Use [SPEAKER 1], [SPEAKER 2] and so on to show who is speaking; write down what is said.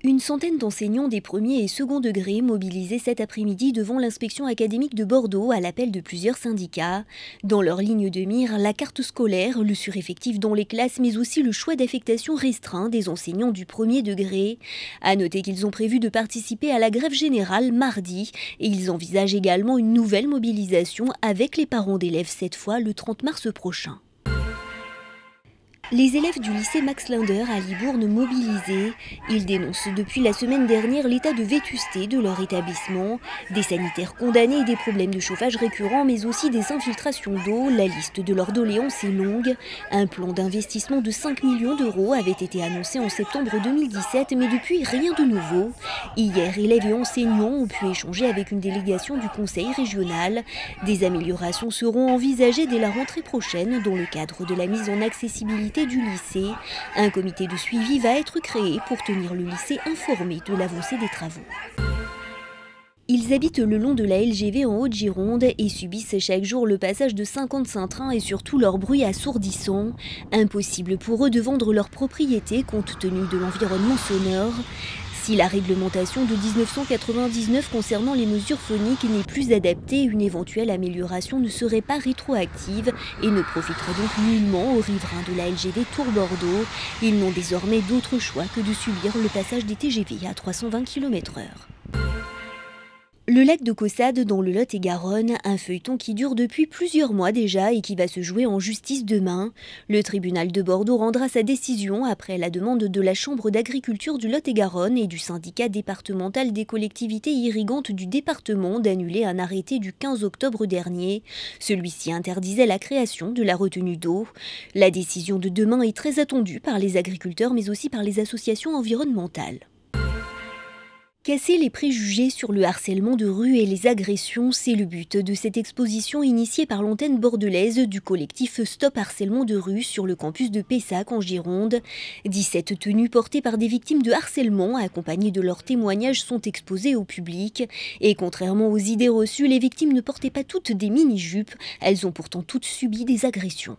[SPEAKER 1] Une centaine d'enseignants des premiers et second degrés mobilisés cet après-midi devant l'inspection académique de Bordeaux à l'appel de plusieurs syndicats. Dans leur ligne de mire, la carte scolaire, le sureffectif dans les classes, mais aussi le choix d'affectation restreint des enseignants du premier degré. À noter qu'ils ont prévu de participer à la grève générale mardi et ils envisagent également une nouvelle mobilisation avec les parents d'élèves cette fois le 30 mars prochain. Les élèves du lycée Max Linder à Libourne mobilisés, ils dénoncent depuis la semaine dernière l'état de vétusté de leur établissement, des sanitaires condamnés et des problèmes de chauffage récurrents mais aussi des infiltrations d'eau. La liste de leurs doléances est longue. Un plan d'investissement de 5 millions d'euros avait été annoncé en septembre 2017 mais depuis rien de nouveau. Hier, élèves et enseignants ont pu échanger avec une délégation du conseil régional. Des améliorations seront envisagées dès la rentrée prochaine dans le cadre de la mise en accessibilité du lycée. Un comité de suivi va être créé pour tenir le lycée informé de l'avancée des travaux. Ils habitent le long de la LGV en Haute-Gironde et subissent chaque jour le passage de 55 trains et surtout leur bruit assourdissant. Impossible pour eux de vendre leur propriété compte tenu de l'environnement sonore. Si la réglementation de 1999 concernant les mesures phoniques n'est plus adaptée, une éventuelle amélioration ne serait pas rétroactive et ne profiterait donc nullement aux riverains de la LGV Tours-Bordeaux. Ils n'ont désormais d'autre choix que de subir le passage des TGV à 320 km/h. Le lac de Caussade dans le Lot-et-Garonne, un feuilleton qui dure depuis plusieurs mois déjà et qui va se jouer en justice demain. Le tribunal de Bordeaux rendra sa décision après la demande de la Chambre d'agriculture du Lot-et-Garonne et du syndicat départemental des collectivités irrigantes du département d'annuler un arrêté du 15 octobre dernier. Celui-ci interdisait la création de la retenue d'eau. La décision de demain est très attendue par les agriculteurs mais aussi par les associations environnementales. Casser les préjugés sur le harcèlement de rue et les agressions, c'est le but de cette exposition initiée par l'antenne bordelaise du collectif Stop Harcèlement de rue sur le campus de Pessac en Gironde. 17 tenues portées par des victimes de harcèlement accompagnées de leurs témoignages sont exposées au public. Et contrairement aux idées reçues, les victimes ne portaient pas toutes des mini-jupes, elles ont pourtant toutes subi des agressions.